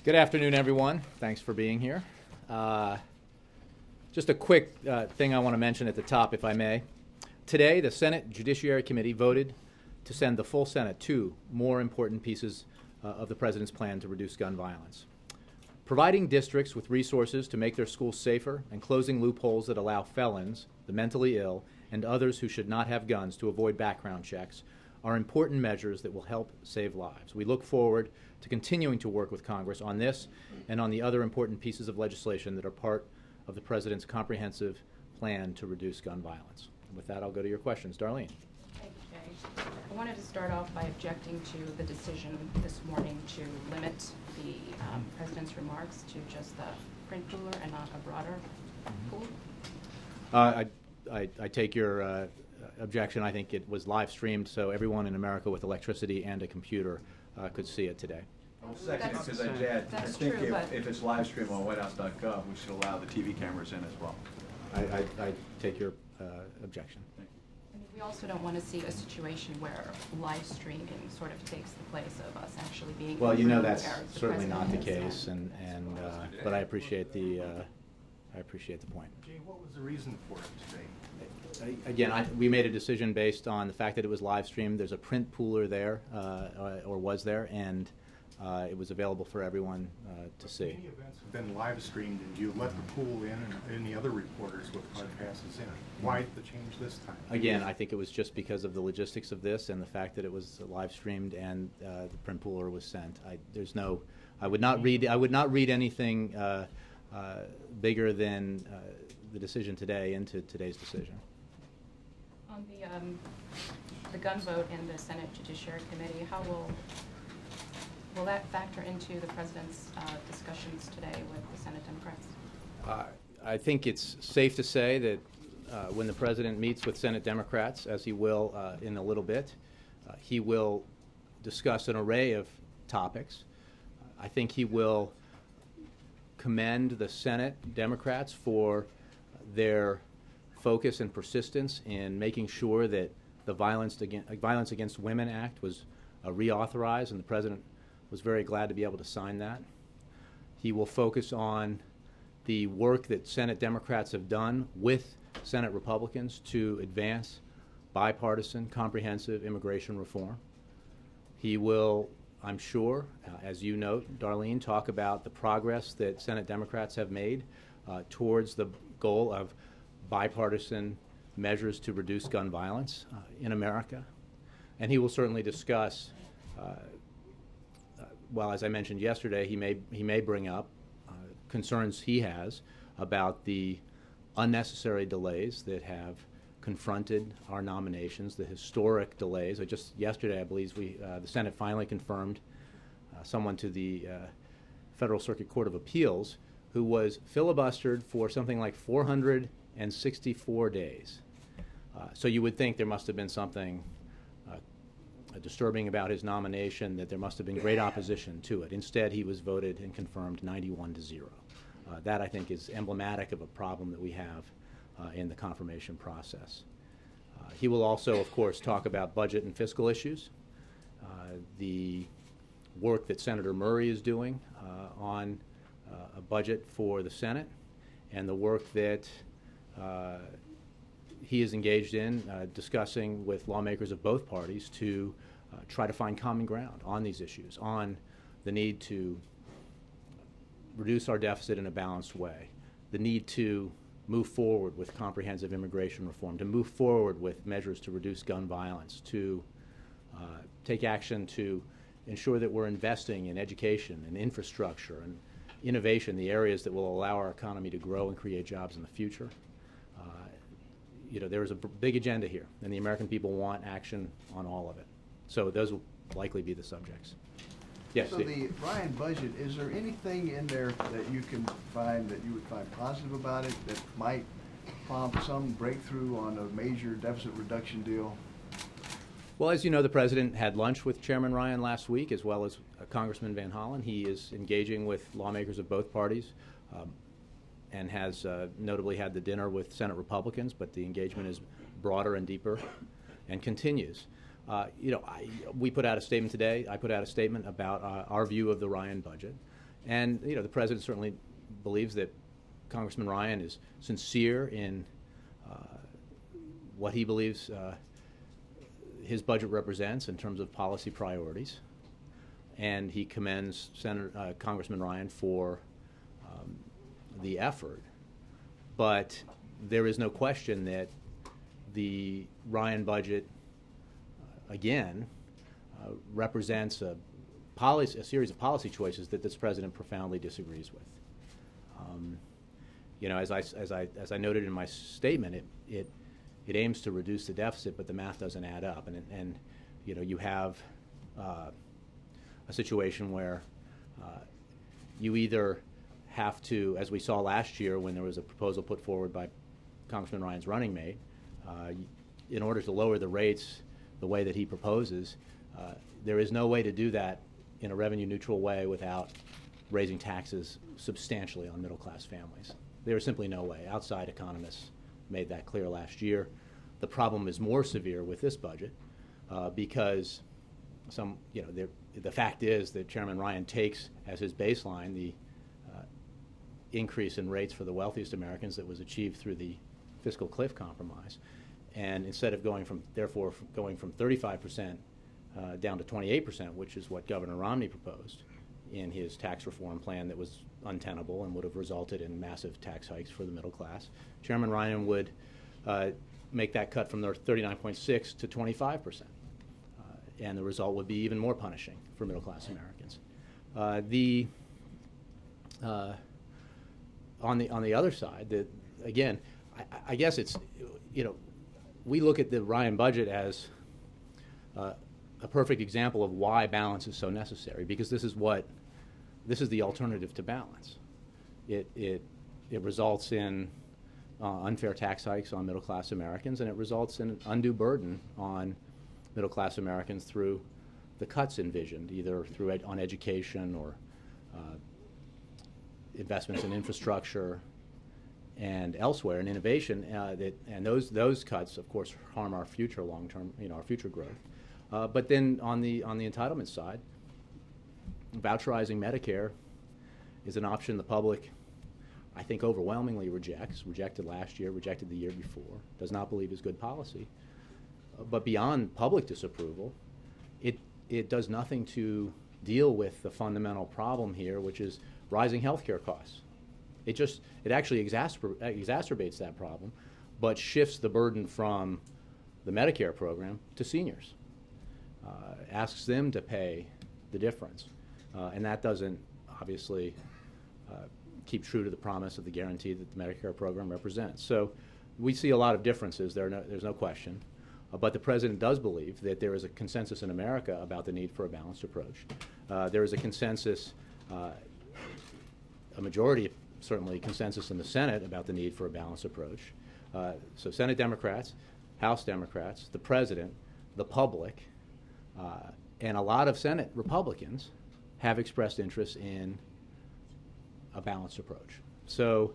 Good afternoon, everyone. Thanks for being here. Just a quick thing I want to mention at the top, if I may. Today, the Senate Judiciary Committee voted to send the full Senate two more important pieces of the President's plan to reduce gun violence. Providing districts with resources to make their schools safer and closing loopholes that allow felons, the mentally ill, and others who should not have guns to avoid background checks are important measures that will help save lives. We look forward to continuing to work with Congress on this and on the other important pieces of legislation that are part of the President's comprehensive plan to reduce gun violence. And with that, I'll go to your questions. Darlene. Thank you, Jay. I wanted to start off by objecting to the decision this morning to limit the President's remarks to just the print pooler and not a broader pool. I take your objection. I think it was live streamed, so everyone in America with electricity and a computer could see it today. I'll second it because I think if it's live stream on whitehouse.gov, we should allow the TV cameras in as well. I take your objection. Thank you. I mean, we also don't want to see a situation where live streaming sort of takes the place of us actually being. Well, you know that's certainly not the case, but I appreciate the point. Jay, what was the reason for it today? Again, we made a decision based on the fact that it was live streamed. There's a print pooler there, or was there, and it was available for everyone to see. Many events have been live streamed, and you let the pool in and any other reporters with hard passes in. Why the change this time? Again, I think it was just because of the logistics of this and the fact that it was live streamed and the print pooler was sent. I would not read anything bigger than the decision today into today's decision. On the gun vote in the Senate Judiciary Committee, how will that factor into the President's discussions today with the Senate Democrats? I think it's safe to say that when the President meets with Senate Democrats, as he will in a little bit, he will discuss an array of topics. I think he will commend the Senate Democrats for their focus and persistence in making sure that the Violence Against Women Act was reauthorized, and the President was very glad to be able to sign that. He will focus on the work that Senate Democrats have done with Senate Republicans to advance bipartisan, comprehensive immigration reform. He will, I'm sure, as you note, Darlene, talk about the progress that Senate Democrats have made towards the goal of bipartisan measures to reduce gun violence in America. And he will certainly discuss, well, as I mentioned yesterday, he may bring up concerns he has about the unnecessary delays that have confronted our nominations, the historic delays. Just yesterday, I believe, the Senate finally confirmed someone to the Federal Circuit Court of Appeals who was filibustered for something like 464 days. So you would think there must have been something disturbing about his nomination, that there must have been great opposition to it. Instead, he was voted and confirmed 91-0. That, I think, is emblematic of a problem that we have in the confirmation process. He will also, of course, talk about budget and fiscal issues, the work that Senator Murray is doing on a budget for the Senate, and the work that he is engaged in discussing with lawmakers of both parties to try to find common ground on these issues, on the need to reduce our deficit in a balanced way, the need to move forward with comprehensive immigration reform, to move forward with measures to reduce gun violence, to take action to ensure that we're investing in education and infrastructure and innovation, the areas that will allow our economy to grow and create jobs in the future. There is a big agenda here, and the American people want action on all of it. So those will likely be the subjects. Yes. So the Ryan budget, is there anything in there that you can find that you would find positive about it that might prompt some breakthrough on a major deficit reduction deal? Well, as you know, the President had lunch with Chairman Ryan last week, as well as Congressman Van Hollen. He is engaging with lawmakers of both parties and has notably had the dinner with Senate Republicans, but the engagement is broader and deeper and continues. We put out a statement today. I put out a statement about our view of the Ryan budget, And the president certainly believes that Congressman Ryan is sincere in what he believes his budget represents in terms of policy priorities, and he commends Congressman Ryan for the effort. But there is no question that the Ryan budget, again, represents a series of policy choices that this president profoundly disagrees with. As I noted in my statement, it aims to reduce the deficit, but the math doesn't add up, and you have a situation where you either have to, as we saw last year when there was a proposal put forward by Congressman Ryan's running mate, in order to lower the rates the way that he proposes, there is no way to do that in a revenue-neutral way without raising taxes substantially on middle-class families. There is simply no way. Outside economists made that clear last year. The problem is more severe with this budget because the fact is that Chairman Ryan takes as his baseline the increase in rates for the wealthiest Americans that was achieved through the fiscal cliff compromise, and instead of going from 35% down to 28%, which is what Governor Romney proposed in his tax reform plan that was untenable and would have resulted in massive tax hikes for the middle class, Chairman Ryan would make that cut from 39.6 to 25%, and the result would be even more punishing for middle class Americans. On the other side, again, I guess it's, we look at the Ryan budget as a perfect example of why balance is so necessary, because this is the alternative to balance. It results in unfair tax hikes on middle-class Americans, and it results in an undue burden on middle-class Americans through the cuts envisioned, either on education or investments in infrastructure and elsewhere in innovation. And those cuts, of course, harm our future long-term, our future growth. But then on the entitlement side, voucherizing Medicare is an option the public, I think, overwhelmingly rejected last year, rejected the year before, does not believe is good policy. But beyond public disapproval, it does nothing to deal with the fundamental problem here, which is rising health care costs. It actually exacerbates that problem, but shifts the burden from the Medicare program to seniors, asks them to pay the difference. And that doesn't obviously keep true to the promise of the guarantee that the Medicare program represents. So we see a lot of differences there, there's no question. But the president does believe that there is a consensus in America about the need for a balanced approach. There is a consensus, a majority, certainly consensus in the Senate about the need for a balanced approach. So Senate Democrats, House Democrats, the president, the public, and a lot of Senate Republicans have expressed interest in a balanced approach. So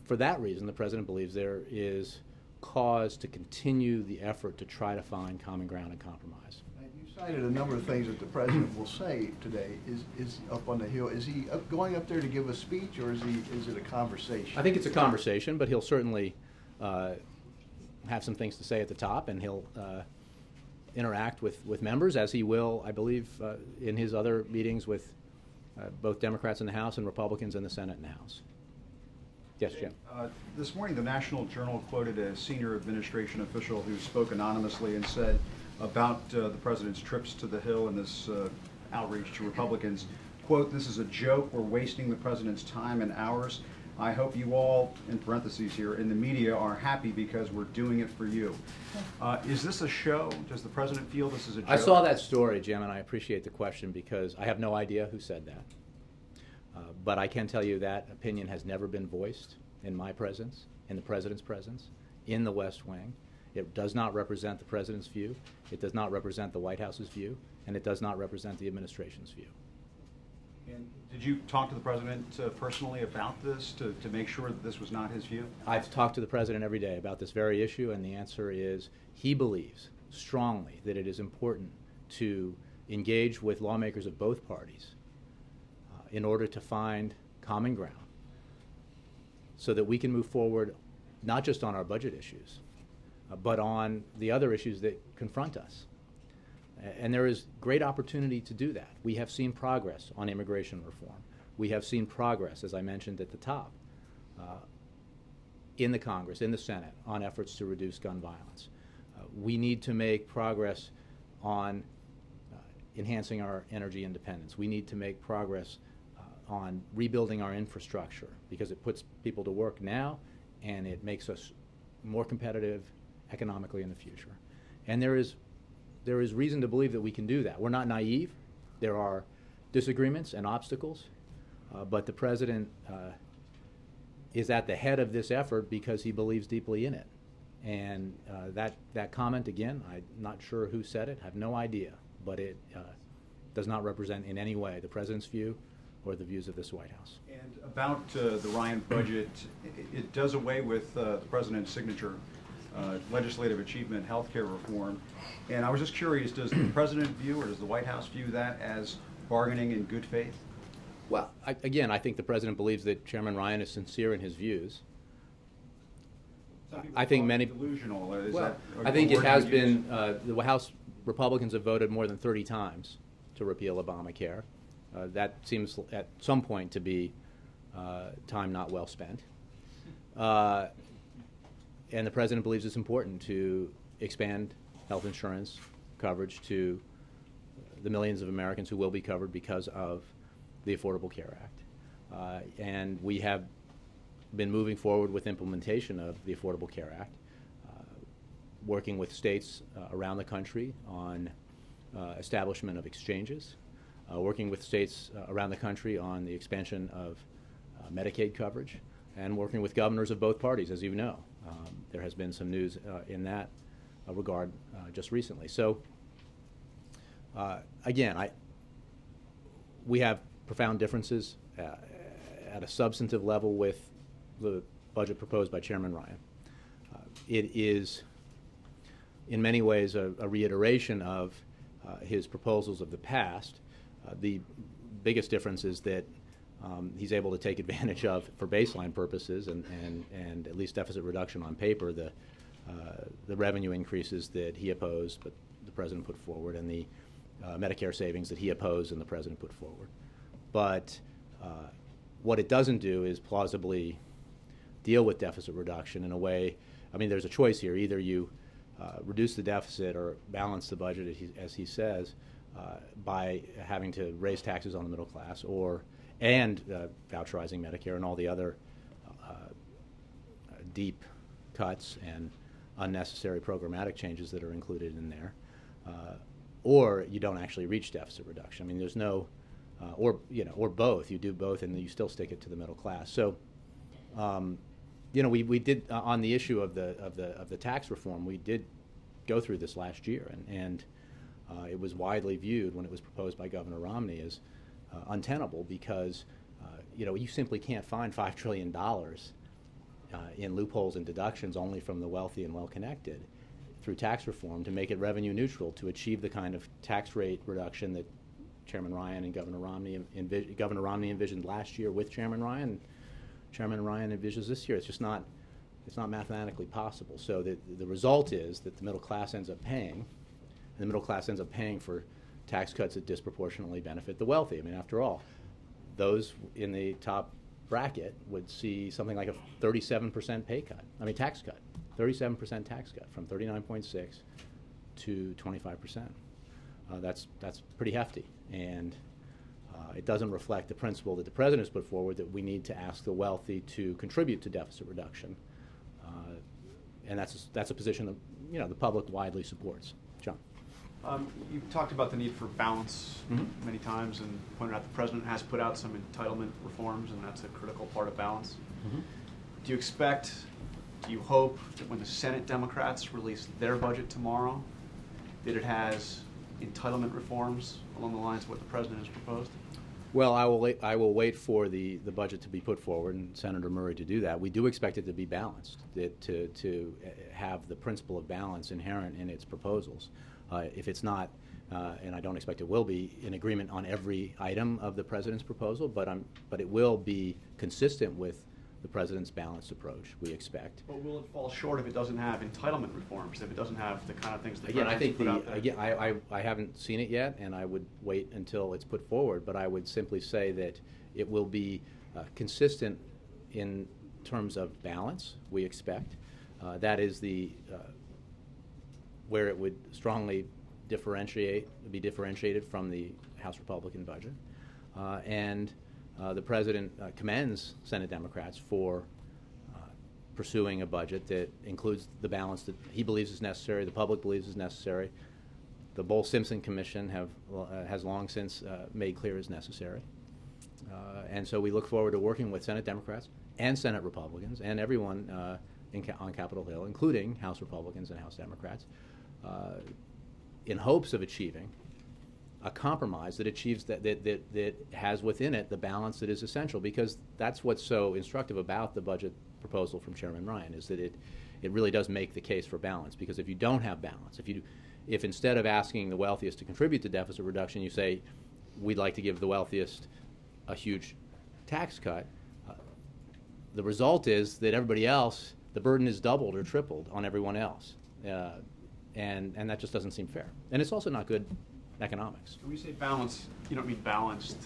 for that reason, the president believes there is cause to continue the effort to try to find common ground and compromise. You cited a number of things that the president will say today. Is up on the Hill, is he going up there to give a speech, or is it a conversation? I think it's a conversation, but he'll certainly have some things to say at the top, and he'll interact with members, as he will, I believe, in his other meetings with both Democrats in the House and Republicans in the Senate and the House. Yes, Jim. This morning, the National Journal quoted a senior administration official who spoke anonymously and said about the president's trips to the Hill and this outreach to Republicans, quote, "This is a joke. We're wasting the president's time and ours. I hope you all, in parentheses here, in the media are happy because we're doing it for you." Is this a show? Does the president feel this is a joke? I saw that story, Jim, and I appreciate the question because I have no idea who said that. But I can tell you that opinion has never been voiced in my presence, in the president's presence, in the West Wing. It does not represent the president's view. It does not represent the White House's view, and it does not represent the administration's view. And did you talk to the president personally about this to make sure that this was not his view? I've talked to the president every day about this very issue, and the answer is he believes strongly that it is important to engage with lawmakers of both parties in order to find common ground so that we can move forward not just on our budget issues, but on the other issues that confront us. And there is great opportunity to do that. We have seen progress on immigration reform. We have seen progress, as I mentioned at the top, in the Congress, in the Senate, on efforts to reduce gun violence. We need to make progress on enhancing our energy independence. We need to make progress on rebuilding our infrastructure because it puts people to work now and it makes us more competitive economically in the future. And there is reason to believe that we can do that. We're not naive. There are disagreements and obstacles, but the President is at the head of this effort because he believes deeply in it. And that comment, again, I'm not sure who said it, I have no idea, but it does not represent in any way the President's view or the views of this White House. And about the Ryan budget, it does away with the President's signature, legislative achievement, healthcare reform. And I was just curious, does the President view or does the White House view that as bargaining in good faith? Well, again, I think the President believes that Chairman Ryan is sincere in his views. I think many delusional. Is well, that I think a it word has you been. use? The House Republicans have voted more than 30 times to repeal Obamacare. That seems at some point to be time not well spent. And the President believes it's important to expand health insurance coverage to the millions of Americans who will be covered because of the Affordable Care Act. And we have been moving forward with implementation of the Affordable Care Act, working with states around the country on establishment of exchanges, working with states around the country on the expansion of Medicaid coverage, and working with governors of both parties, as you know. There has been some news in that regard just recently. So, again, we have profound differences at a substantive level with the budget proposed by Chairman Ryan. It is, in many ways, a reiteration of his proposals of the past. The biggest difference is that he's able to take advantage of, for baseline purposes and at least deficit reduction on paper, the revenue increases that he opposed but the President put forward, and the Medicare savings that he opposed and the President put forward. But what it doesn't do is plausibly deal with deficit reduction in a way. I mean, there's a choice here. Either you reduce the deficit or balance the budget, as he says, by having to raise taxes on the middle class, and voucherizing Medicare and all the other deep cuts and unnecessary programmatic changes that are included in there, or you don't actually reach deficit reduction. I mean, there's no, or both. You do both, and you still stick it to the middle class. So, we did on the issue of the tax reform. We did go through this last year, and it was widely viewed when it was proposed by Governor Romney as untenable because you simply can't find $5 trillion in loopholes and deductions only from the wealthy and well-connected through tax reform to make it revenue neutral to achieve the kind of tax rate reduction that Chairman Ryan and Governor Romney envisioned last year with Chairman Ryan. Chairman Ryan envisions this year. It's not mathematically possible. So the result is that the middle class ends up paying, and the middle class ends up paying for tax cuts that disproportionately benefit the wealthy. I mean, after all, those in the top bracket would see something like a 37% pay cut. I mean, tax cut, 37% tax cut from 39.6 to 25%. That's pretty hefty, and it doesn't reflect the principle that the President has put forward that we need to ask the wealthy to contribute to deficit reduction, and that's a position that the public widely supports. John. You've talked about the need for balance many times and pointed out the President has put out some entitlement reforms, and that's a critical part of balance. Do you hope that when the Senate Democrats release their budget tomorrow, that it has entitlement reforms along the lines of what the President has proposed? Well, I will wait for the budget to be put forward and Senator Murray to do that. We do expect it to be balanced, to have the principle of balance inherent in its proposals. If it's not and I don't expect it will be in agreement on every item of the president's proposal, but it will be consistent with the president's balanced approach, we expect. But will it fall short if it doesn't have entitlement reforms, if it doesn't have the kind of things that Again, I think put out there? I haven't seen it yet, and I would wait until it's put forward, but I would simply say that it will be consistent in terms of balance, we expect. That is where it would strongly be differentiated from the House Republican budget. And the President commends Senate Democrats for pursuing a budget that includes the balance that he believes is necessary, the public believes is necessary. The Bowles-Simpson Commission has long since made clear is necessary. And so we look forward to working with Senate Democrats and Senate Republicans and everyone on Capitol Hill, including House Republicans and House Democrats, in hopes of achieving a compromise that achieves that has within it the balance that is essential, because that's what's so instructive about the budget proposal from Chairman Ryan, is that it really does make the case for balance. Because if you don't have balance, if instead of asking the wealthiest to contribute to deficit reduction, you say we'd like to give the wealthiest a huge tax cut, the result is that everybody else, the burden is doubled or tripled on everyone else, and that just doesn't seem fair. And it's also not good economics. When you say balance, you don't mean balanced.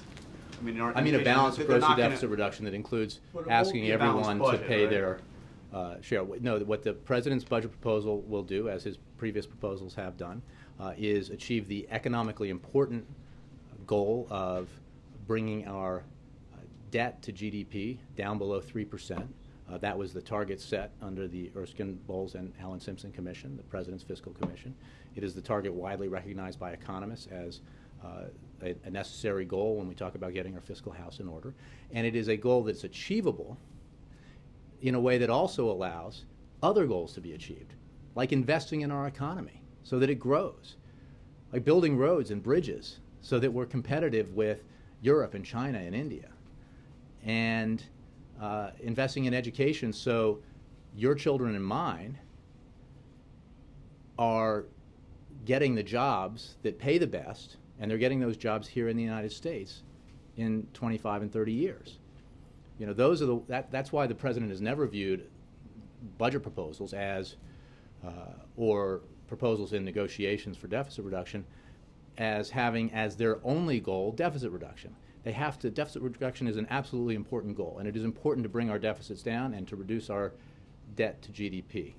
I mean a balanced approach to deficit reduction that includes asking everyone to pay their share. No, what the President's budget proposal will do, as his previous proposals have done, is achieve the economically important goal of bringing our debt to GDP down below 3%. That was the target set under the Erskine, Bowles, and Helen Simpson Commission, the President's Fiscal Commission. It is the target widely recognized by economists as a necessary goal when we talk about getting our fiscal house in order. And it is a goal that's achievable in a way that also allows other goals to be achieved, like investing in our economy so that it grows, like building roads and bridges so that we're competitive with Europe and China and India, and investing in education so your children and mine are getting the jobs that pay the best, and they're getting those jobs here in the United States in 25 and 30 years. You know, those are that's why the President has never viewed budget proposals as or proposals in negotiations for deficit reduction as having as their only goal deficit reduction. Deficit reduction is an absolutely important goal, and it is important to bring our deficits down and to reduce our debt to GDP.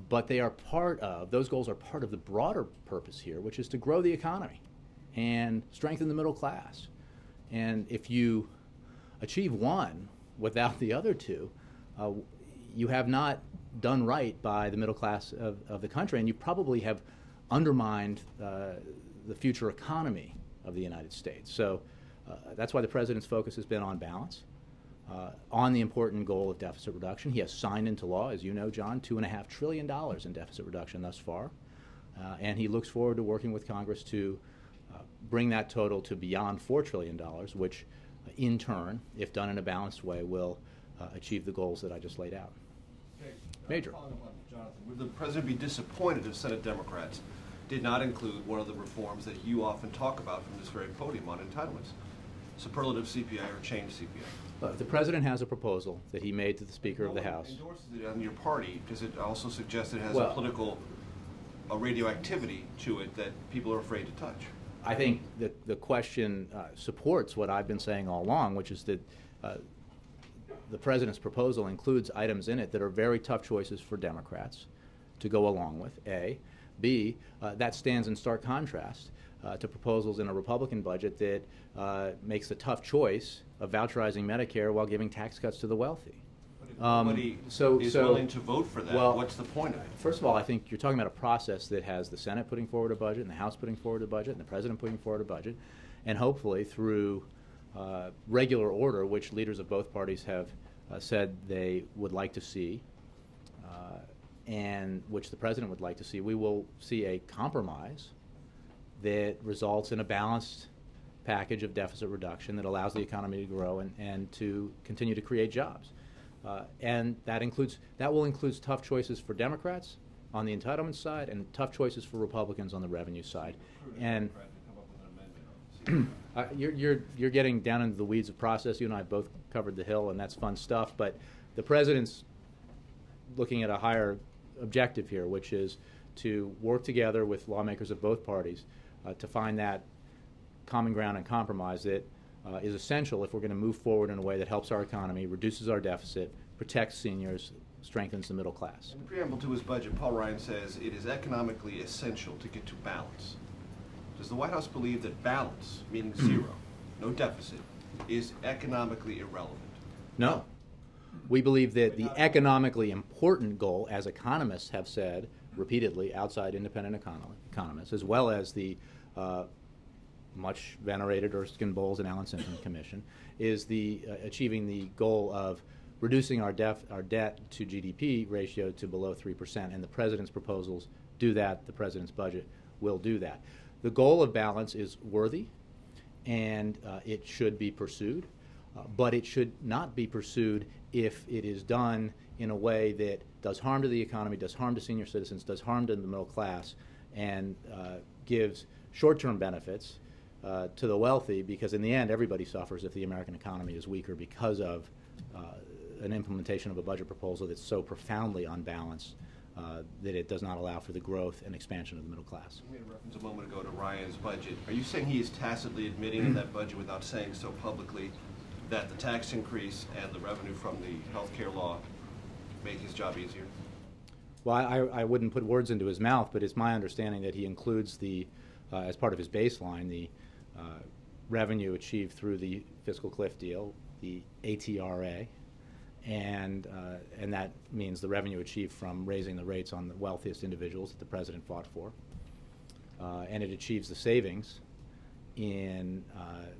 But those goals are part of the broader purpose here, which is to grow the economy and strengthen the middle class. And if you achieve one without the other two, you have not done right by the middle class of the country, and you probably have undermined the future economy of the United States. So that's why the President's focus has been on balance, on the important goal of deficit reduction. He has signed into law, as you know, John, $2.5 trillion in deficit reduction thus far, and he looks forward to working with Congress to bring that total to beyond $4 trillion, which in turn, if done in a balanced way, will achieve the goals that I just laid out. Okay. Major. Following up on Jonathan, would the President be disappointed if Senate Democrats did not include one of the reforms that you often talk about from this very podium on entitlements? Superlative CPI or change CPI? The President has a proposal that he made to the Speaker of the House. Endorses it on your party. Does it also suggest it has Well, a political radioactivity to it that people are afraid to touch? I think that the question supports what I've been saying all along, which is that the President's proposal includes items in it that are very tough choices for Democrats to go along with, A. B, that stands in stark contrast to proposals in a Republican budget that makes the tough choice of voucherizing Medicare while giving tax cuts to the wealthy. But if nobody is willing to vote for that, well, what's the point of it? First of all, I think you're talking about a process that has the Senate putting forward a budget, and the House putting forward a budget, and the President putting forward a budget, and hopefully through regular order, which leaders of both parties have said they would like to see, and which the President would like to see, we will see a compromise that results in a balanced package of deficit reduction that allows the economy to grow and to continue to create jobs. And that will include tough choices for Democrats on the entitlement side and tough choices for Republicans on the revenue side. And you're getting down into the weeds of process. You and I both covered the Hill, and that's fun stuff. But the president's looking at a higher objective here, which is to work together with lawmakers of both parties to find that common ground and compromise that is essential if we're going to move forward in a way that helps our economy, reduces our deficit, protects seniors, strengthens the middle class. In the preamble to his budget, Paul Ryan says it is economically essential to get to balance. Does the White House believe that balance, meaning zero, no deficit, is economically irrelevant? No. We believe that the economically important goal, as economists have said repeatedly, outside independent economists, as well as the much venerated Erskine Bowles and Alan Simpson Commission, is the achieving the goal of reducing our debt to GDP ratio to below 3%, and the president's proposals do that. The president's budget will do that. The goal of balance is worthy, and it should be pursued, but it should not be pursued if it is done in a way that does harm to the economy, does harm to senior citizens, does harm to the middle class, and gives short-term benefits to the wealthy, because in the end everybody suffers if the American economy is weaker because of an implementation of a budget proposal that's so profoundly unbalanced that it does not allow for the growth and expansion of the middle class. You made a reference a moment ago to Ryan's budget. Are you saying he is tacitly admitting in that budget, without saying so publicly, that the tax increase and the revenue from the health care law make his job easier? Well, I wouldn't put words into his mouth, but it's my understanding that he includes the, as part of his baseline, the revenue achieved through the fiscal cliff deal, the ATRA, and that means the revenue achieved from raising the rates on the wealthiest individuals that the president fought for. And it achieves the savings in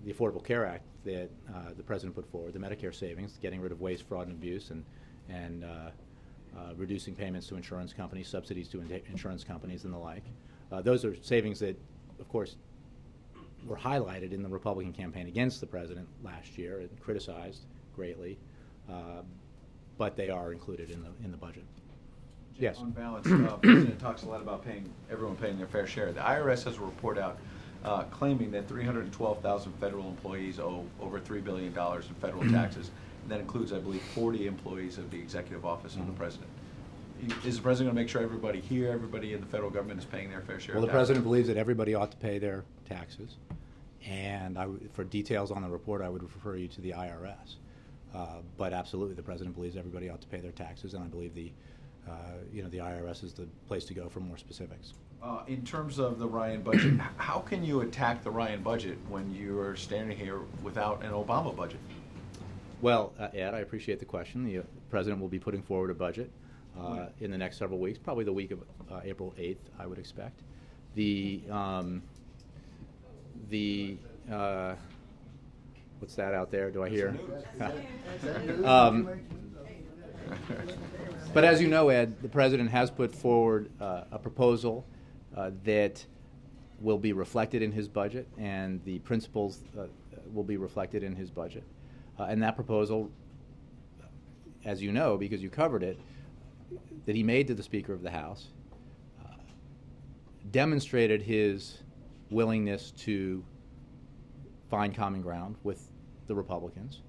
the Affordable Care Act that the president put forward, the Medicare savings, getting rid of waste, fraud, and abuse, and reducing payments to insurance companies, subsidies to insurance companies, and the like. Those are savings that, of course, were highlighted in the Republican campaign against the president last year and criticized greatly, but they are included in the budget. Yes. On balance, the president talks a lot about everyone paying their fair share. The IRS has a report out claiming that 312,000 federal employees owe over $3 billion in federal taxes. And that includes, I believe, 40 employees of the executive office of the president. Is the president going to make sure everybody here, everybody in the federal government is paying their fair share? Well, the president believes that everybody ought to pay their taxes. And for details on the report, I would refer you to the IRS. But absolutely, the president believes everybody ought to pay their taxes, and I believe the IRS is the place to go for more specifics. In terms of the Ryan budget, how can you attack the Ryan budget when you are standing here without an Obama budget? Well, Ed, I appreciate the question. The president will be putting forward a budget in the next several weeks, probably the week of April 8th, I would expect. What's that out there? Do I hear? But as you know, Ed, the president has put forward a proposal that will be reflected in his budget, and the principles will be reflected in his budget. And that proposal, as you know, because you covered it, that he made to the Speaker of the House, demonstrated his willingness to find common ground with the Republicans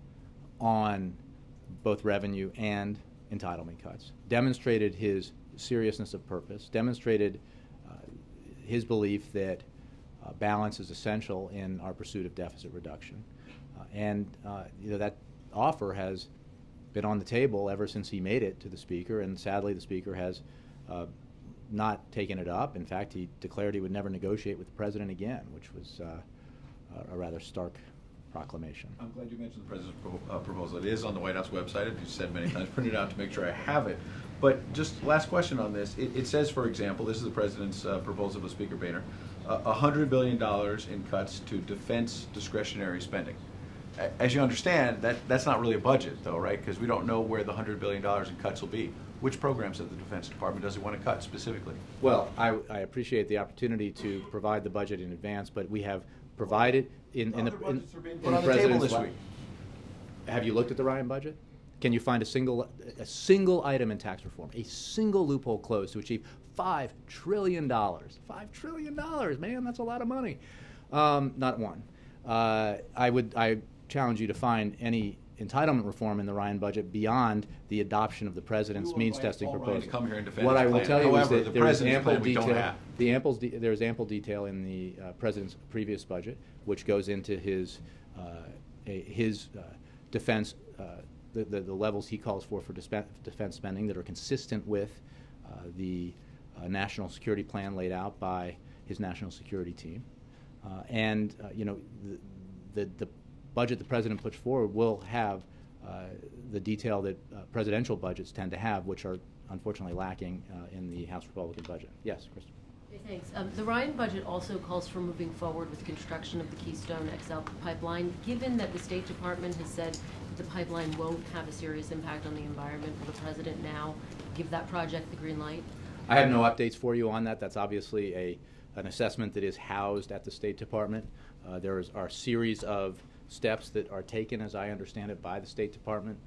on both revenue and entitlement cuts, demonstrated his seriousness of purpose, demonstrated his belief that balance is essential in our pursuit of deficit reduction. That offer has been on the table ever since he made it to the Speaker, and sadly the Speaker has not taken it up. In fact, he declared he would never negotiate with the president again, which was a rather stark proclamation. I'm glad you mentioned the president's proposal. It is on the White House website, as you said many times. Print it out to make sure I have it. But just last question on this. It says, for example, this is the president's proposal to Speaker Boehner, $100 billion in cuts to defense discretionary spending. As you understand, that's not really a budget, though, right? Because we don't know where the $100 billion in cuts will be. Which programs of the Defense Department does he want to cut specifically? Well, I appreciate the opportunity to provide the budget in advance, but we have provided in the president's this week. Have you looked at the Ryan budget? Can you find a single item in tax reform, a single loophole closed to achieve $5 trillion. $5 trillion, man, that's a lot of money. Not one. I challenge you to find any entitlement reform in the Ryan budget beyond the adoption of the president's means testing proposal. Come here and defend What his I will plan. tell you However, is the that there is president's ample plan we don't detail. have. There is ample detail in the president's previous budget, which goes into his defense, the levels he calls for defense spending that are consistent with the national security plan laid out by his national security team. The budget the president puts forward will have the detail that presidential budgets tend to have, which are unfortunately lacking in the House Republican budget. Yes, Kristen. Okay, thanks. The Ryan budget also calls for moving forward with construction of the Keystone XL pipeline. Given that the State Department has said the pipeline won't have a serious impact on the environment, will the president now give that project the green light? I have no updates for you on that. That's obviously an assessment that is housed at the State Department. There are a series of steps that are taken, as I understand it, by the State Department.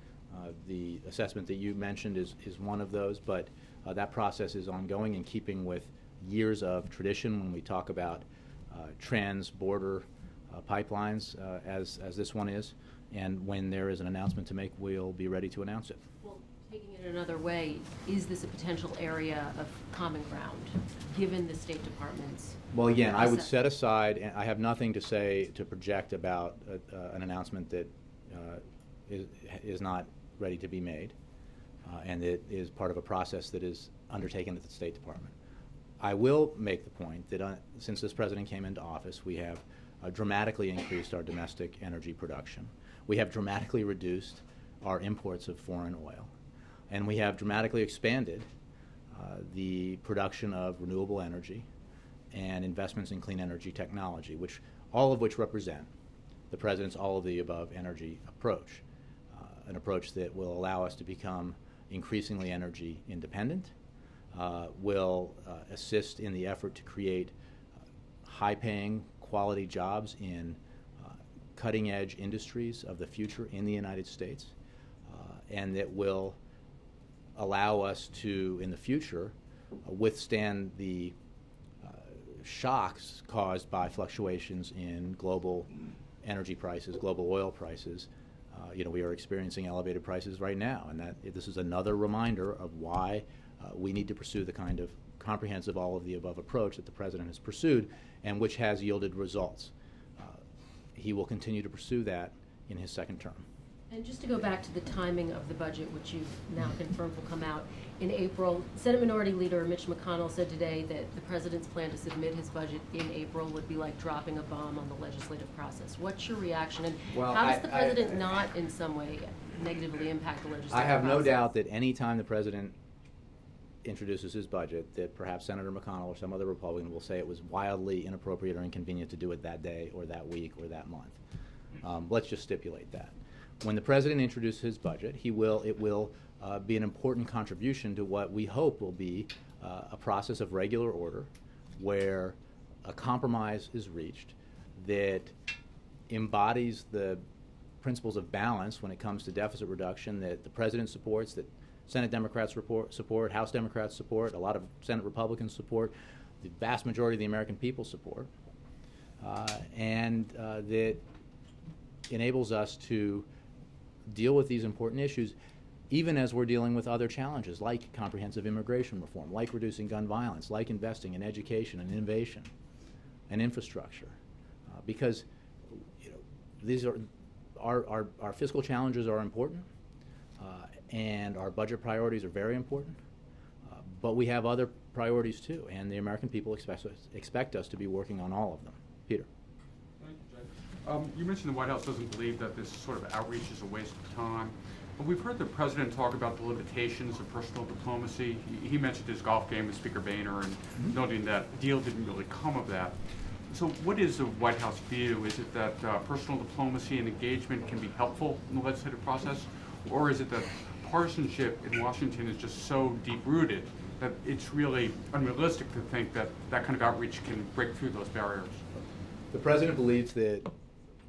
The assessment that you mentioned is one of those, but that process is ongoing in keeping with years of tradition when we talk about trans-border pipelines, as this one is. And when there is an announcement to make, we'll be ready to announce it. Well, taking it another way, is this a potential area of common ground, given the State Department's? Well, again, I would set aside, and I have nothing to say to project about an announcement that is not ready to be made, and it is part of a process that is undertaken at the State Department. I will make the point that since this president came into office, we have dramatically increased our domestic energy production. We have dramatically reduced our imports of foreign oil, and we have dramatically expanded the production of renewable energy and investments in clean energy technology, all of which represent the president's all of the above energy approach, an approach that will allow us to become increasingly energy independent, will assist in the effort to create high-paying, quality jobs in cutting-edge industries of the future in the United States, and that will allow us to, in the future, withstand the shocks caused by fluctuations in global energy prices, global oil prices. We are experiencing elevated prices right now, and this is another reminder of why we need to pursue the kind of comprehensive all-of-the-above approach that the president has pursued and which has yielded results. He will continue to pursue that in his second term. And just to go back to the timing of the budget, which you've now confirmed will come out in April, Senate Minority Leader Mitch McConnell said today that the president's plan to submit his budget in April would be like dropping a bomb on the legislative process. What's your reaction, and how does the president not in some way negatively impact the legislative process? I have no doubt that any time the president introduces his budget, that perhaps Senator McConnell or some other Republican will say it was wildly inappropriate or inconvenient to do it that day or that week or that month. Let's just stipulate that. When the president introduces his budget, it will be an important contribution to what we hope will be a process of regular order where a compromise is reached that embodies the principles of balance when it comes to deficit reduction that the president supports, that Senate Democrats support, House Democrats support, a lot of Senate Republicans support, the vast majority of the American people support, and that enables us to deal with these important issues even as we're dealing with other challenges like comprehensive immigration reform, like reducing gun violence, like investing in education and innovation and infrastructure. Because these are our fiscal challenges are important, and our budget priorities are very important, but we have other priorities too, and the American people expect us to be working on all of them. Peter. Thank you, Jay. You mentioned the White House doesn't believe that this sort of outreach is a waste of time. But we've heard the president talk about the limitations of personal diplomacy. He mentioned his golf game with Speaker Boehner and noting that deal didn't really come of that. So what is the White House view? Is it that personal diplomacy and engagement can be helpful in the legislative process? Or is it that partisanship in Washington is just so deep-rooted that it's really unrealistic to think that that kind of outreach can break through those barriers? The president believes that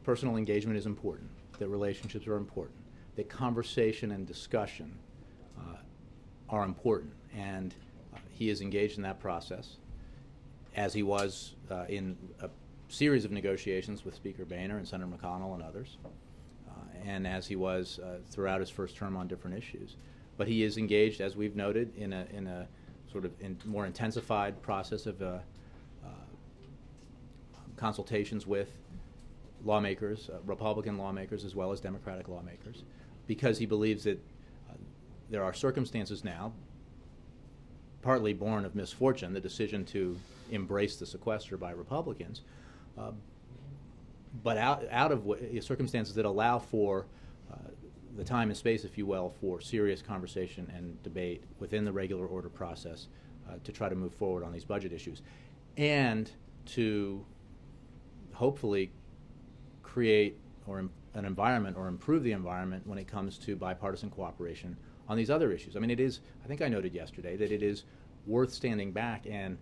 personal engagement is important, that relationships are important, that conversation and discussion are important. And he is engaged in that process, as he was in a series of negotiations with Speaker Boehner and Senator McConnell and others, and as he was throughout his first term on different issues. But he is engaged, as we've noted, in a sort of more intensified process of consultations with lawmakers, Republican lawmakers as well as Democratic lawmakers, because he believes that there are circumstances now, partly born of misfortune, the decision to embrace the sequester by Republicans, but out of circumstances that allow for the time and space, if you will, for serious conversation and debate within the regular order process to try to move forward on these budget issues, and to hopefully create an environment or improve the environment when it comes to bipartisan cooperation on these other issues. I mean, I think I noted yesterday that it is worth standing back and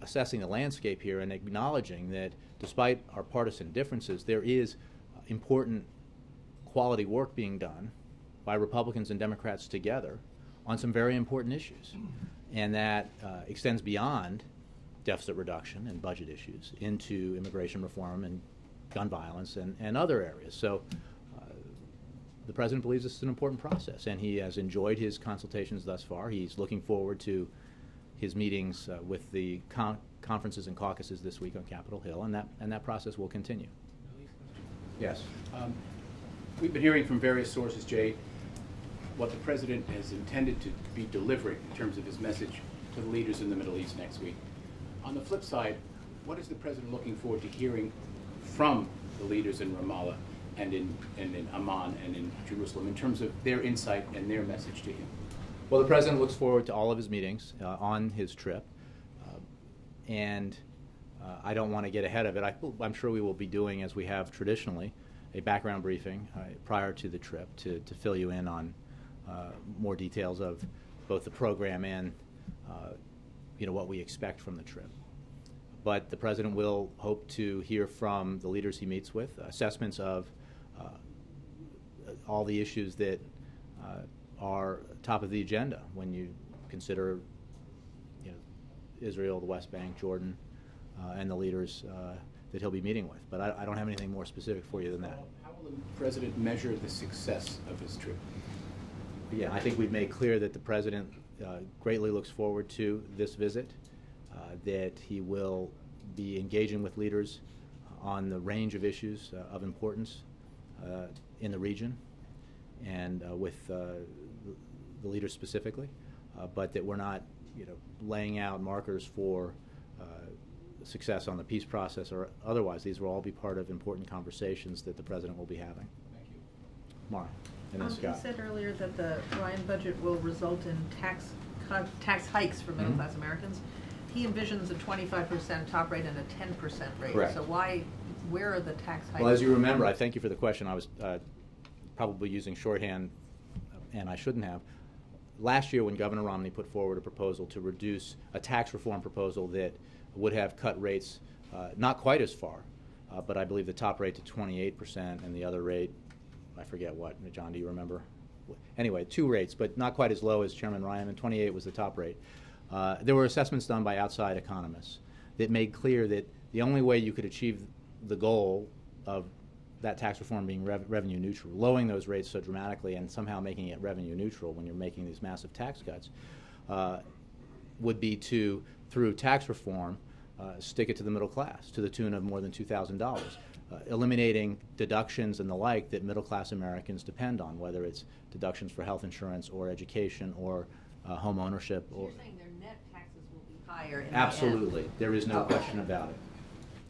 assessing the landscape here and acknowledging that despite our partisan differences, there is important quality work being done by Republicans and Democrats together on some very important issues. And that extends beyond deficit reduction and budget issues into immigration reform and gun violence and other areas. So the President believes this is an important process, and he has enjoyed his consultations thus far. He's looking forward to his meetings with the conferences and caucuses this week on Capitol Hill, and that process will continue. Yes. We've been hearing from various sources, Jay, what the President has intended to be delivering in terms of his message to the leaders in the Middle East next week. On the flip side, what is the President looking forward to hearing from the leaders in Ramallah and in Amman and in Jerusalem in terms of their insight and their message to him? Well, the President looks forward to all of his meetings on his trip, and I don't want to get ahead of it. I'm sure we will be doing, as we have traditionally, a background briefing prior to the trip to fill you in on more details of both the program and what we expect from the trip. But the President will hope to hear from the leaders he meets with, assessments of all the issues that are top of the agenda when you consider Israel, the West Bank, Jordan, and the leaders that he'll be meeting with. But I don't have anything more specific for you than that. How will the President measure the success of his trip? Yeah, I think we've made clear that the President greatly looks forward to this visit, that he will be engaging with leaders on the range of issues of importance in the region and with the leaders specifically, but that we're not laying out markers for success on the peace process or otherwise. These will all be part of important conversations that the President will be having. Thank you. Mara, and then Scott. You said earlier that the Ryan budget will result in tax hikes for middle-class Americans. He envisions a 25% top rate and a 10% rate. Correct. So where are the tax hikes? Well, as you remember, I thank you for the question. I was probably using shorthand, and I shouldn't have. Last year, when Governor Romney put forward a proposal to reduce a tax reform proposal that would have cut rates not quite as far, but I believe the top rate to 28% and the other rate, I forget what. John, do you remember? Anyway, 2 rates, but not quite as low as Chairman Ryan, and 28 was the top rate. There were assessments done by outside economists that made clear that the only way you could achieve the goal of that tax reform being revenue neutral, lowering those rates so dramatically and somehow making it revenue neutral when you're making these massive tax cuts, would be to, through tax reform, stick it to the middle class to the tune of more than $2,000, eliminating deductions and the like that middle-class Americans depend on, whether it's deductions for health insurance or education or home ownership. So you're saying their net taxes will be higher in Absolutely. the end? There is no question about it.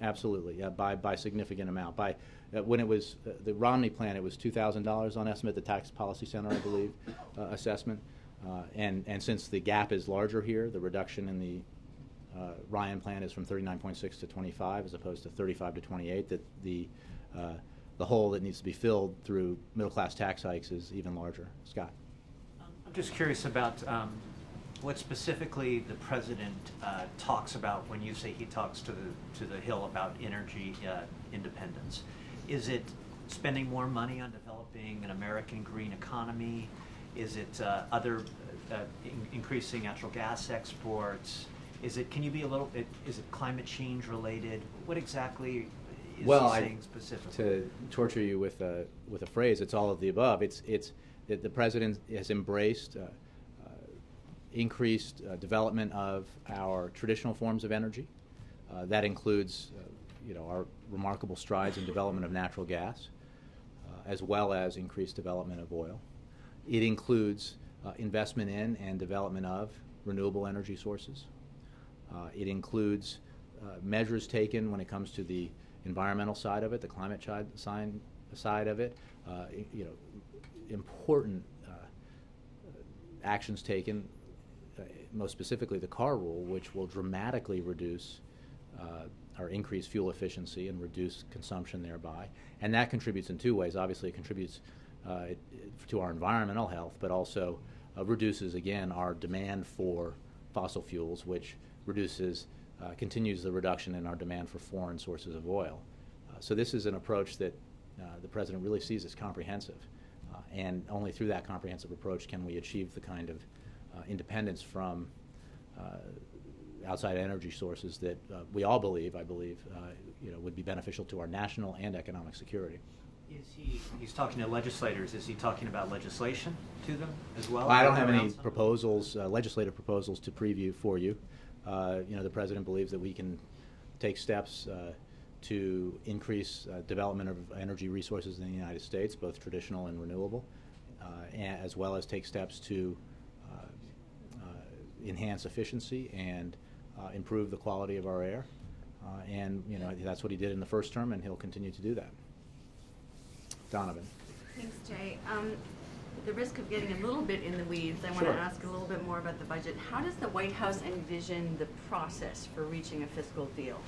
Absolutely, yeah, by significant amount. When it was the Romney plan, it was $2,000 on estimate, the Tax Policy Center, I believe, assessment. And since the gap is larger here, the reduction in the Ryan plan is from 39.6 to 25 as opposed to 35 to 28, that the hole that needs to be filled through middle-class tax hikes is even larger. Scott? I'm just curious about what specifically the President talks about when you say he talks to the Hill about energy independence. Is it spending more money on developing an American green economy? Is it other increasing natural gas exports? Can you be a little, is it climate change related? What exactly is he saying specifically? To torture you with a phrase, it's all of the above. It's that the president has embraced increased development of our traditional forms of energy. That includes, our remarkable strides in development of natural gas, as well as increased development of oil. It includes investment in and development of renewable energy sources. It includes measures taken when it comes to the environmental side of it, the climate side of it. Important actions taken, most specifically the car rule, which will dramatically reduce or increase fuel efficiency and reduce consumption thereby. And that contributes in two ways. Obviously, it contributes to our environmental health, but also reduces, again, our demand for fossil fuels, which continues the reduction in our demand for foreign sources of oil. So this is an approach that the president really sees as comprehensive. And only through that comprehensive approach can we achieve the kind of independence from outside energy sources that we all believe, I believe, would be beneficial to our national and economic security. He's talking to legislators. Is he talking about legislation to them as well? I don't have any proposals, legislative proposals to preview for you. The president believes that we can take steps to increase development of energy resources in the United States, both traditional and renewable, as well as take steps to enhance efficiency and improve the quality of our air. And that's what he did in the first term, and he'll continue to do that. Donovan. Thanks, Jay. The risk of getting a little bit in the weeds, I want Sure. to ask a little bit more about the budget. How does the White House envision the process for reaching a fiscal deal?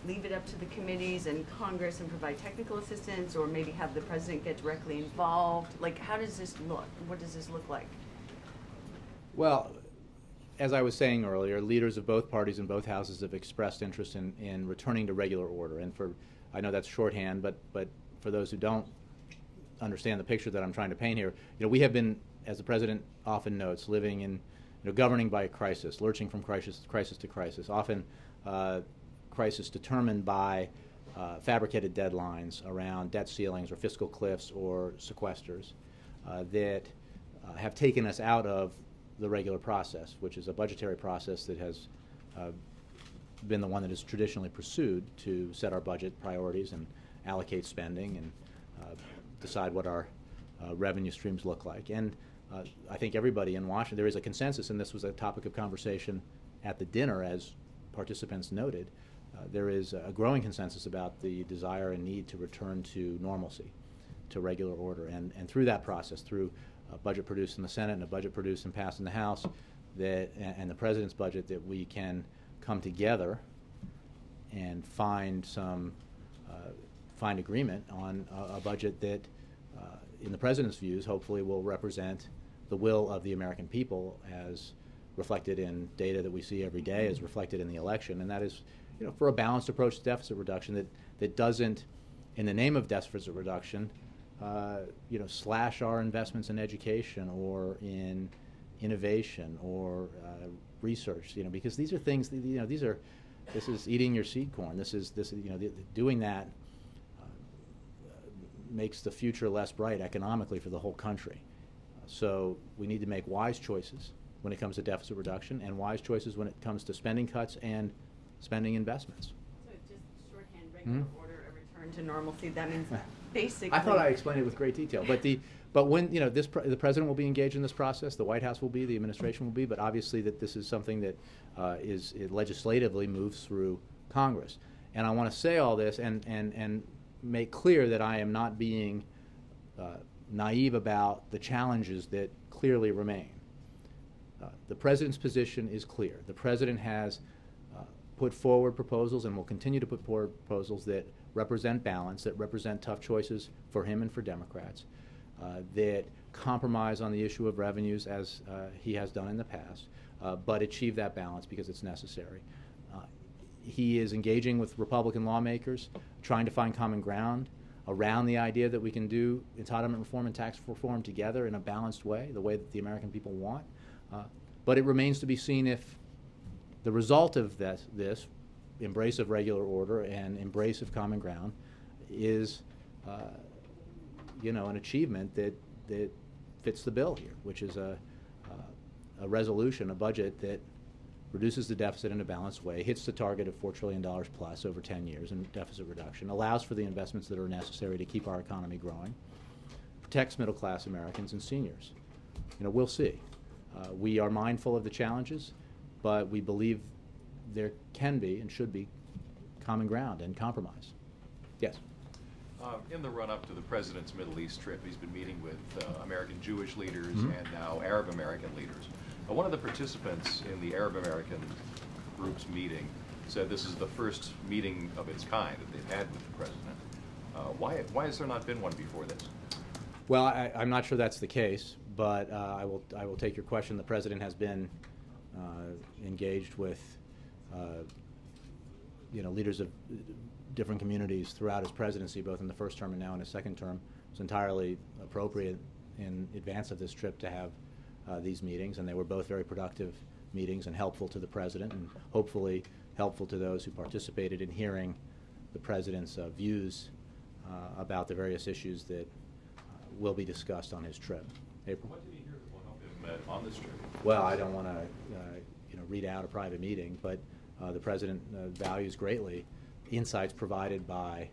Leave it up to the committees and Congress and provide technical assistance, or maybe have the president get directly involved? Like, how does this look? What does this look like? Well, as I was saying earlier, leaders of both parties in both houses have expressed interest in returning to regular order. And I know that's shorthand, but for those who don't understand the picture that I'm trying to paint here, we have been, as the president often notes, living in, governing by crisis, lurching from crisis to crisis, often crisis determined by fabricated deadlines around debt ceilings or fiscal cliffs or sequesters that have taken us out of the regular process, which is a budgetary process that has been the one that is traditionally pursued to set our budget priorities and allocate spending and decide what our revenue streams look like. And I think everybody in Washington, there is a consensus, and this was a topic of conversation at the dinner, as participants noted. There is a growing consensus about the desire and need to return to normalcy, to regular order. And through that process, through a budget produced in the Senate and a budget produced and passed in the House, and the president's budget, that we can come together and find agreement on a budget that, in the president's views, hopefully will represent the will of the American people as reflected in data that we see every day, as reflected in the election. And that is, for a balanced approach to deficit reduction that doesn't, in the name of deficit reduction, slash our investments in education or in innovation or research, because these are things, this is eating your seed corn. This is doing that makes the future less bright economically for the whole country. So we need to make wise choices when it comes to deficit reduction, and wise choices when it comes to spending cuts and spending investments. So just shorthand, regular order, a return to normalcy. That means basically. I thought I explained it with great detail, but when the president will be engaged in this process, the White House will be, the administration will be, but obviously that this is something that it legislatively moves through Congress. And I want to say all this and make clear that I am not being naive about the challenges that clearly remain. The president's position is clear. The president has put forward proposals and will continue to put forward proposals that represent balance, that represent tough choices for him and for Democrats, that compromise on the issue of revenues as he has done in the past, but achieve that balance because it's necessary. He is engaging with Republican lawmakers, trying to find common ground around the idea that we can do entitlement reform and tax reform together in a balanced way, the way that the American people want. But it remains to be seen if the result of this embrace of regular order and embrace of common ground is, an achievement that fits the bill here, which is a resolution, a budget that reduces the deficit in a balanced way, hits the target of $4 trillion plus over 10 years in deficit reduction, allows for the investments that are necessary to keep our economy growing, protects middle-class Americans and seniors. We'll see. We are mindful of the challenges, but we believe there can be and should be common ground and compromise. Yes? In the run-up to the President's Middle East trip, he's been meeting with American Jewish leaders and now Arab American leaders. One of the participants in the Arab American group's meeting said this is the first meeting of its kind that they've had with the President. Why has there not been one before this? Well, I'm not sure that's the case, but I will take your question. The President has been engaged with leaders of different communities throughout his presidency, both in the first term and now in his second term. It's entirely appropriate in advance of this trip to have these meetings, and they were both very productive meetings and helpful to the President and hopefully helpful to those who participated in hearing the President's views about the various issues that will be discussed on his trip. April? What did he hear that will help him on this trip? Well, I don't want to read out a private meeting, but the President values greatly insights provided by,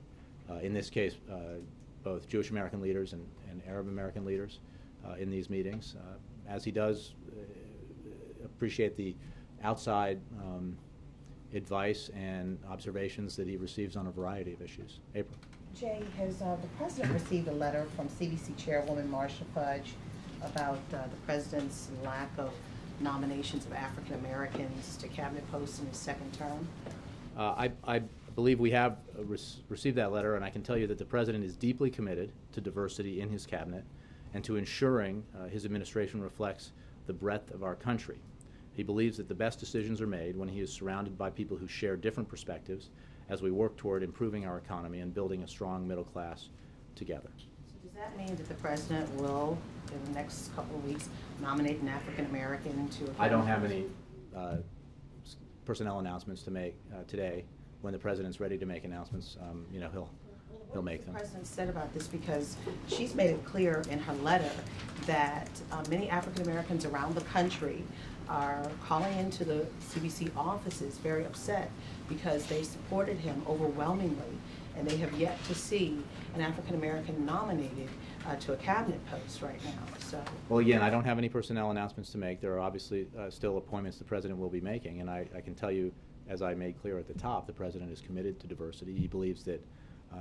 in this case, both Jewish American leaders and Arab American leaders in these meetings, as he does appreciate the outside advice and observations that he receives on a variety of issues. April? Jay, has the President received a letter from CBC Chairwoman Marsha Fudge about the President's lack of nominations of African Americans to cabinet posts in his second term? I believe we have received that letter, and I can tell you that the President is deeply committed to diversity in his cabinet and to ensuring his administration reflects the breadth of our country. He believes that the best decisions are made when he is surrounded by people who share different perspectives as we work toward improving our economy and building a strong middle class together. So does that mean that the President will, in the next couple of weeks, nominate an African American to a cabinet? I don't have any personnel announcements to make today. When the President's ready to make announcements, he'll make them. What the President said about this, because she's made it clear in her letter that many African Americans around the country are calling into the CBC offices very upset because they supported him overwhelmingly, and they have yet to see an African American nominated to a cabinet post right now. So. Well, again, I don't have any personnel announcements to make. There are obviously still appointments the President will be making, and I can tell you, as I made clear at the top, the President is committed to diversity. He believes that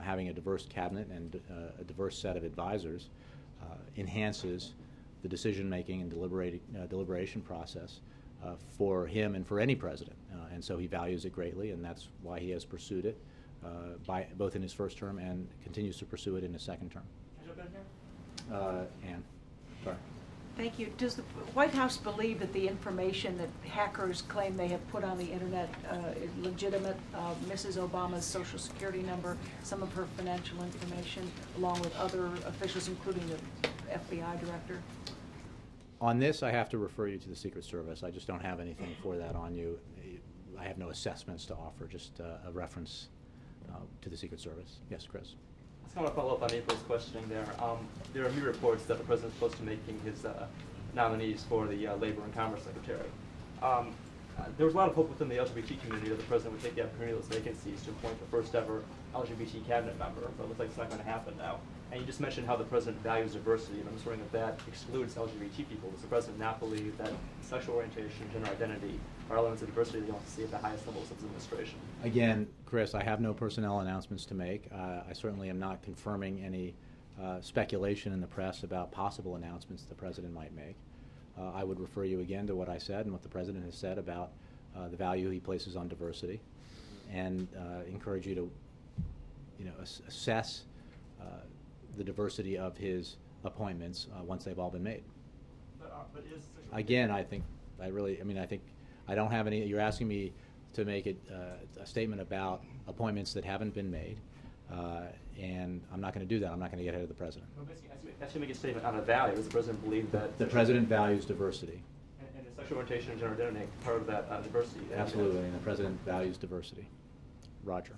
having a diverse cabinet and a diverse set of advisors enhances the decision-making and deliberation process for him and for any president. And so he values it greatly, and that's why he has pursued it both in his first term and continues to pursue it in his second term. Ann, sorry. Thank you. Does the White House believe that the information that hackers claim they have put on the internet is legitimate? Mrs. Obama's Social Security number, some of her financial information, along with other officials, including the FBI director? On this, I have to refer you to the Secret Service. I just don't have anything for that on you. I have no assessments to offer, just a reference to the Secret Service. Yes, Chris? I just want to follow up on April's questioning there. There are new reports that the President's close to making his nominees for the Labor and Commerce Secretary. There was a lot of hope within the LGBT community that the President would take the opportunity of those vacancies to appoint the first ever LGBT cabinet member, but it looks like it's not going to happen now. And you just mentioned how the President values diversity, and I'm just wondering if that excludes LGBT people. Does the President not believe that sexual orientation, gender identity are elements of diversity that you want to see at the highest levels of his administration? Again, Chris, I have no personnel announcements to make. I certainly am not confirming any speculation in the press about possible announcements the President might make. I would refer you again to what I said and what the President has said about the value he places on diversity, and encourage you to, assess the diversity of his appointments once they've all been made. But is Again, I think I don't have any. You're asking me to make a statement about appointments that haven't been made, and I'm not going to do that. I'm not going to get ahead of the President. Well, basically, make a statement on a value. Does the President believe that the President values diversity? And is sexual orientation and gender identity part of that diversity? Absolutely, and the president values diversity. Roger.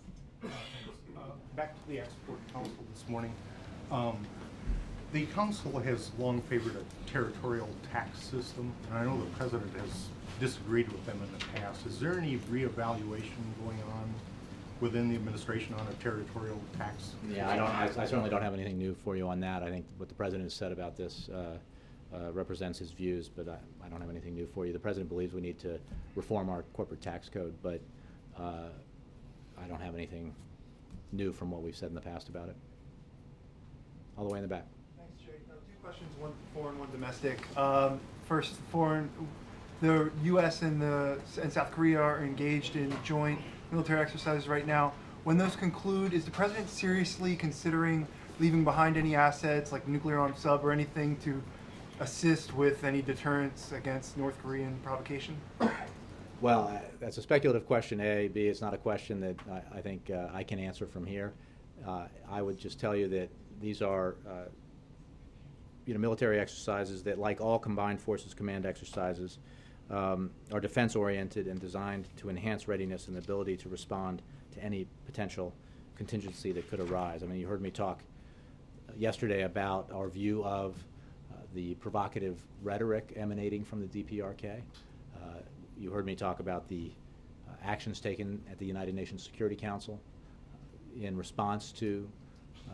Back to the Export Council this morning. The council has long favored a territorial tax system, and I know the president has disagreed with them in the past. Is there any reevaluation going on within the administration on a territorial tax? Yeah, I certainly don't have anything new for you on that. I think what the president has said about this represents his views, but I don't have anything new for you. The president believes we need to reform our corporate tax code, but I don't have anything new from what we've said in the past about it. All the way in the back. Thanks, Jay. Two questions, one foreign, one domestic. First, foreign. The U.S. and South Korea are engaged in joint military exercises right now. When those conclude, is the president seriously considering leaving behind any assets like nuclear armed sub or anything to assist with any deterrence against North Korean provocation? Well, that's a speculative question, A. B, it's not a question that I think I can answer from here. I would just tell you that these are military exercises that, like all combined forces command exercises, are defense-oriented and designed to enhance readiness and ability to respond to any potential contingency that could arise. I mean, you heard me talk yesterday about our view of the provocative rhetoric emanating from the DPRK. You heard me talk about the actions taken at the United Nations Security Council in response to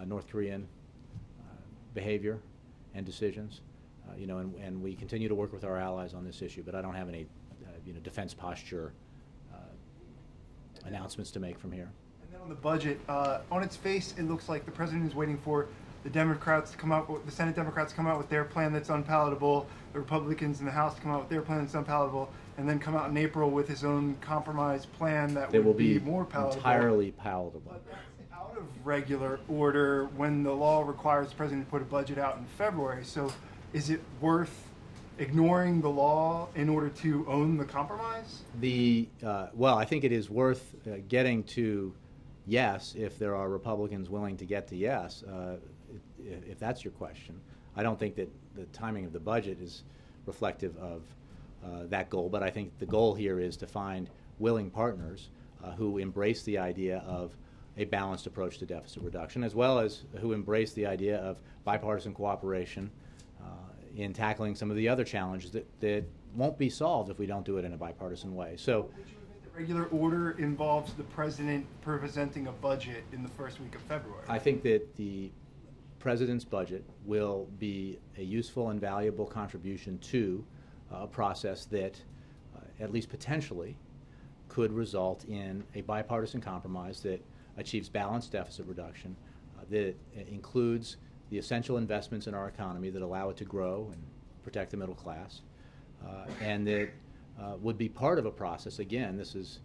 North Korean behavior and decisions. And we continue to work with our allies on this issue, but I don't have any defense posture announcements to make from here. And then on the budget, on its face, it looks like the president is waiting for the Democrats to come out, the Senate Democrats to come out with their plan that's unpalatable, the Republicans in the House to come out with their plan that's unpalatable, and then come out in April with his own compromise plan that They would will be be more palatable. entirely palatable. But that's out of regular order when the law requires the president to put a budget out in February. So is it worth ignoring the law in order to own the compromise? Well, I think it is worth getting to yes if there are Republicans willing to get to yes, if that's your question. I don't think that the timing of the budget is reflective of that goal, but I think the goal here is to find willing partners who embrace the idea of a balanced approach to deficit reduction, as well as who embrace the idea of bipartisan cooperation in tackling some of the other challenges that won't be solved if we don't do it in a bipartisan way. So, Would you admit that regular order involves the president presenting a budget in the first week of February? I think that the president's budget will be a useful and valuable contribution to a process that, at least potentially, could result in a bipartisan compromise that achieves balanced deficit reduction, that includes the essential investments in our economy that allow it to grow and protect the middle class, and that would be part of a process. Again, this is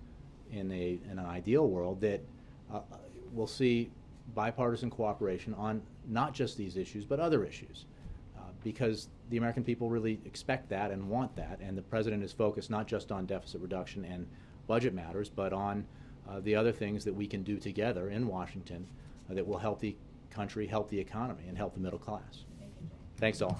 in an ideal world that will see bipartisan cooperation on not just these issues but other issues, because the American people really expect that and want that, and the president is focused not just on deficit reduction and budget matters, but on the other things that we can do together in Washington that will help the country, help the economy, and help the middle class. Thanks all.